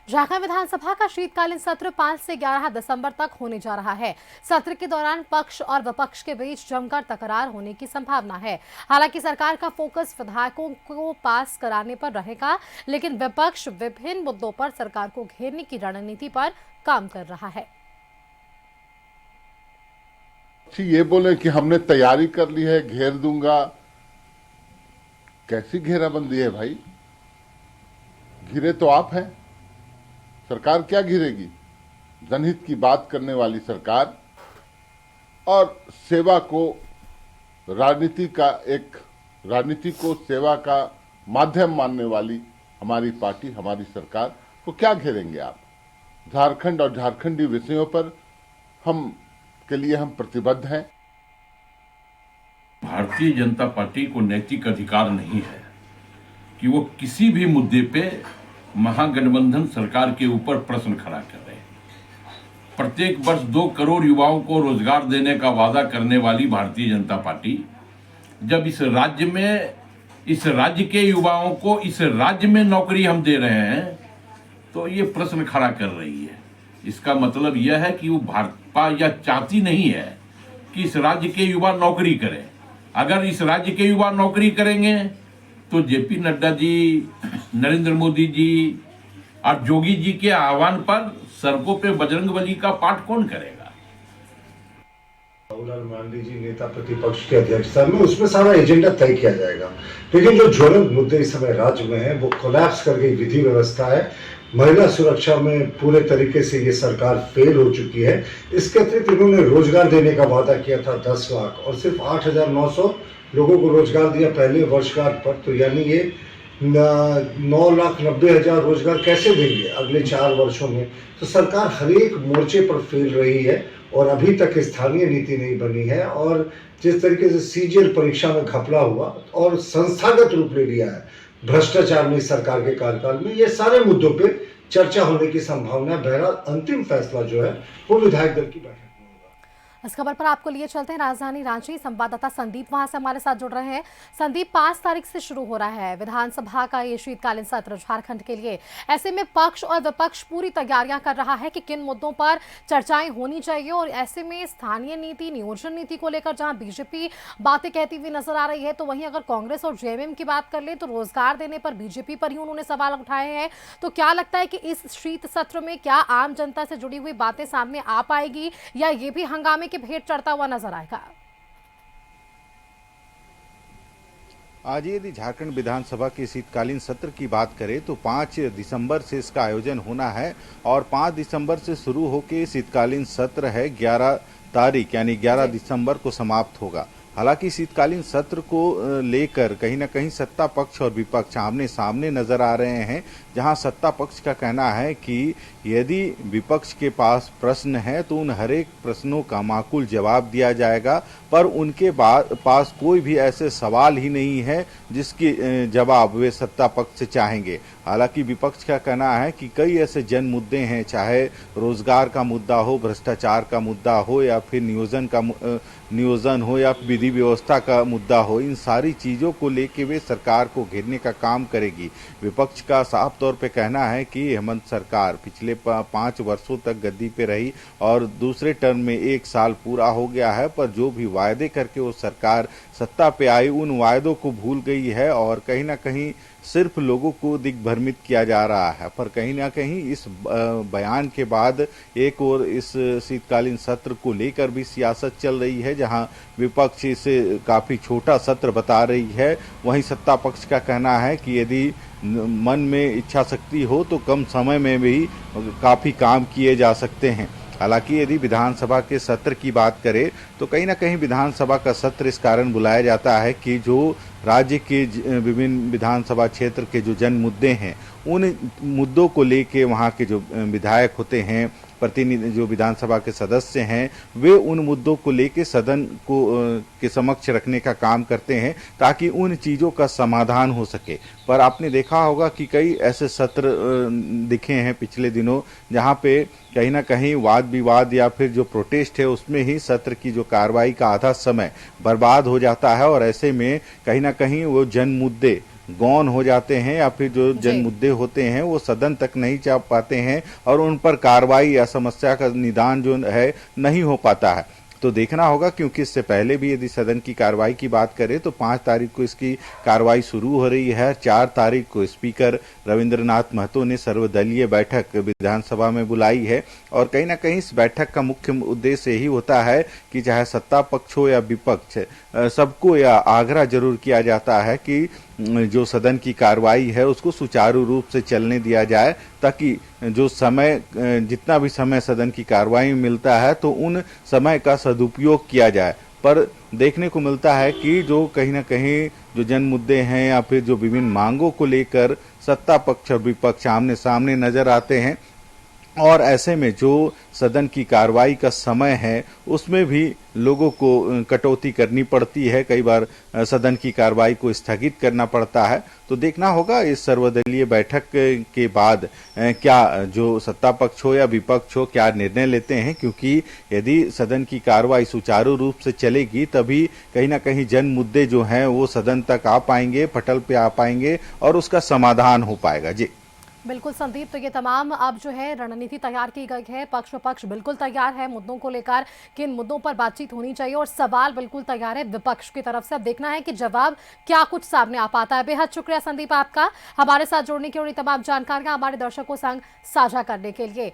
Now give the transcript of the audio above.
झारखंड विधानसभा का शीतकालीन सत्र 5 से 11 दिसंबर तक होने जा रहा है। सत्र के दौरान पक्ष और विपक्ष के बीच जमकर तकरार होने की संभावना है। हालांकि सरकार का फोकस विधायकों को पास कराने पर रहेगा, लेकिन विपक्ष विभिन्न मुद्दों पर सरकार को घेरने की रणनीति पर काम कर रहा है। ये बोले कि हमने तैयारी कर ली है, घेर दूंगा। कैसी घेराबंदी है भाई? घिरे तो आप हैं। सरकार क्या घिरेगी? जनहित की बात करने वाली सरकार और सेवा को राजनीति को सेवा का माध्यम मानने वाली हमारी पार्टी, हमारी सरकार को क्या घेरेंगे आप? झारखंड और झारखंडी विषयों पर हम प्रतिबद्ध हैं। भारतीय जनता पार्टी को नैतिक अधिकार नहीं है कि वो किसी भी मुद्दे पे महागठबंधन सरकार के ऊपर प्रश्न खड़ा कर रहे हैं। प्रत्येक वर्ष 2 करोड़ युवाओं को रोजगार देने का वादा करने वाली भारतीय जनता पार्टी जब इस राज्य के युवाओं को इस राज्य में नौकरी हम दे रहे हैं तो ये प्रश्न खड़ा कर रही है। इसका मतलब यह है कि वो भाजपा या चाहती नहीं है कि इस राज्य के युवा नौकरी करें। अगर इस राज्य के युवा नौकरी करेंगे तो जेपी नड्डा जी, नरेंद्र मोदी जी और जोगी जी के आह्वान पर सड़कों पे बजरंगबली का पाठ कौन करेगा? राहुल गांधी जी नेता प्रतिपक्ष की अध्यक्षता में उसमें सारा एजेंडा तय किया जाएगा। लेकिन जो ज्वलंत मुद्दे इस समय राज्य में है वो कोलैप्स कर गई विधि व्यवस्था है। महिला सुरक्षा में पूरे तरीके से ये सरकार फेल हो चुकी है। इसके अतिरिक्त इन्होंने रोजगार देने का वादा किया था 10 लाख और सिर्फ 8,900 लोगों को रोजगार दिया पहले वर्षगांठ पर। तो यानी ये 9,90,000 रोजगार कैसे देंगे अगले 4 वर्षों में? तो सरकार हर एक मोर्चे पर फेल रही है और अभी तक स्थानीय नीति नहीं बनी है। और जिस तरीके से सीजीएल परीक्षा में घपला हुआ और संस्थागत रूप ले लिया है भ्रष्टाचार में सरकार के कार्यकाल में, ये सारे मुद्दों पे चर्चा होने की संभावना है। बहरहाल अंतिम फैसला जो है वो विधायक दल की बैठक में होगा। इस खबर पर आपको लिए चलते हैं राजधानी रांची। संवाददाता संदीप वहां से हमारे साथ जुड़ रहे हैं। संदीप, 5 तारीख से शुरू हो रहा है विधानसभा का ये शीतकालीन सत्र झारखंड के लिए। ऐसे में पक्ष और विपक्ष पूरी तैयारियां कर रहा है कि किन मुद्दों पर चर्चाएं होनी चाहिए, और ऐसे में स्थानीय नीति, नियोजन नीति को लेकर जहां बीजेपी बातें कहती हुई नजर आ रही है, तो वहीं अगर कांग्रेस और जेएमएम की बात कर ले तो रोजगार देने पर बीजेपी पर ही उन्होंने सवाल उठाए हैं। तो क्या लगता है कि इस शीत सत्र में क्या आम जनता से जुड़ी हुई बातें सामने आ पाएगी, या ये भी हंगामे की भेंट चढ़ता हुआ नजर आएगा? आज यदि झारखंड विधानसभा के शीतकालीन सत्र की बात करें तो 5 दिसंबर से इसका आयोजन होना है और 5 दिसंबर से शुरू होकर शीतकालीन सत्र है 11 तारीख यानी 11 दिसंबर को समाप्त होगा। हालांकि शीतकालीन सत्र को लेकर कहीं न कहीं सत्ता पक्ष और विपक्ष आमने सामने नजर आ रहे हैं, जहां सत्ता पक्ष का कहना है कि यदि विपक्ष के पास प्रश्न है तो उन हर एक प्रश्नों का माकूल जवाब दिया जाएगा, पर उनके पास कोई भी ऐसे सवाल ही नहीं है जिसकी जवाब वे सत्ता पक्ष से चाहेंगे। हालांकि विपक्ष का कहना है कि कई ऐसे जन मुद्दे हैं, चाहे रोजगार का मुद्दा हो, भ्रष्टाचार का मुद्दा हो, या फिर नियोजन हो, या विधि व्यवस्था का मुद्दा हो, इन सारी चीजों को लेके वे सरकार को घेरने का काम करेगी। विपक्ष का साफ तौर पे कहना है कि हेमंत सरकार पिछले 5 वर्षों तक गद्दी पे रही और दूसरे टर्म में 1 साल पूरा हो गया है, पर जो भी वायदे करके वो सरकार सत्ता पे आई उन वायदों को भूल गई है और कहीं ना कहीं सिर्फ लोगों को दिग्भ्रमित किया जा रहा है। पर कहीं ना कहीं इस बयान के बाद एक और इस शीतकालीन सत्र को लेकर भी सियासत चल रही है, जहां विपक्ष इसे काफी छोटा सत्र बता रही है, वहीं सत्ता पक्ष का कहना है कि यदि मन में इच्छा शक्ति हो तो कम समय में भी काफी काम किए जा सकते हैं। हालांकि यदि विधानसभा के सत्र की बात करें तो कहीं ना कहीं विधानसभा का सत्र इस कारण बुलाया जाता है कि जो राज्य के विभिन्न विधानसभा क्षेत्र के जो जन मुद्दे हैं उन मुद्दों को लेके वहाँ के जो विधायक होते हैं, प्रतिनिधि जो विधानसभा के सदस्य हैं, वे उन मुद्दों को लेके सदन को के समक्ष रखने का काम करते हैं ताकि उन चीज़ों का समाधान हो सके। पर आपने देखा होगा कि कई ऐसे सत्र दिखे हैं पिछले दिनों जहां पे कहीं ना कहीं वाद विवाद या फिर जो प्रोटेस्ट है उसमें ही सत्र की जो कार्रवाई का आधा समय बर्बाद हो जाता है और ऐसे में कहीं ना कहीं वो जन मुद्दे गौन हो जाते हैं या फिर जो जन मुद्दे होते हैं वो सदन तक नहीं जा पाते हैं और उन पर कार्रवाई या समस्या का निदान जो है नहीं हो पाता है। तो देखना होगा, क्योंकि इससे पहले भी यदि सदन की कार्रवाई की बात करें तो 5 तारीख को इसकी कार्रवाई शुरू हो रही है। 4 तारीख को स्पीकर रविंद्रनाथ महतो ने सर्वदलीय बैठक विधानसभा में बुलाई है और कहीं ना कहीं इस बैठक का मुख्य उद्देश्य यही होता है कि चाहे सत्ता पक्ष हो या विपक्ष, सबको यह आग्रह जरूर किया जाता है कि जो सदन की कार्रवाई है उसको सुचारू रूप से चलने दिया जाए, ताकि जो समय, जितना भी समय सदन की कार्रवाई में मिलता है तो उन समय का सदुपयोग किया जाए। पर देखने को मिलता है कि जो कहीं ना कहीं जो जन मुद्दे हैं या फिर जो विभिन्न मांगों को लेकर सत्ता पक्ष और विपक्ष आमने सामने नजर आते हैं और ऐसे में जो सदन की कार्रवाई का समय है उसमें भी लोगों को कटौती करनी पड़ती है, कई बार सदन की कार्रवाई को स्थगित करना पड़ता है। तो देखना होगा इस सर्वदलीय बैठक के बाद क्या जो सत्ता पक्ष हो या विपक्ष हो क्या निर्णय लेते हैं, क्योंकि यदि सदन की कार्रवाई सुचारू रूप से चलेगी तभी कहीं ना कहीं जन मुद्दे जो हैं वो सदन तक आ पाएंगे, पटल पे आ पाएंगे और उसका समाधान हो पाएगा। जी बिल्कुल संदीप, तो ये तमाम अब जो है रणनीति तैयार की गई है। पक्ष विपक्ष बिल्कुल तैयार है मुद्दों को लेकर, किन मुद्दों पर बातचीत होनी चाहिए, और सवाल बिल्कुल तैयार है विपक्ष की तरफ से। अब देखना है कि जवाब क्या कुछ सामने आ पाता है। बेहद शुक्रिया संदीप आपका हमारे साथ जुड़ने की और ये तमाम जानकारियां हमारे दर्शकों संग साझा करने के लिए।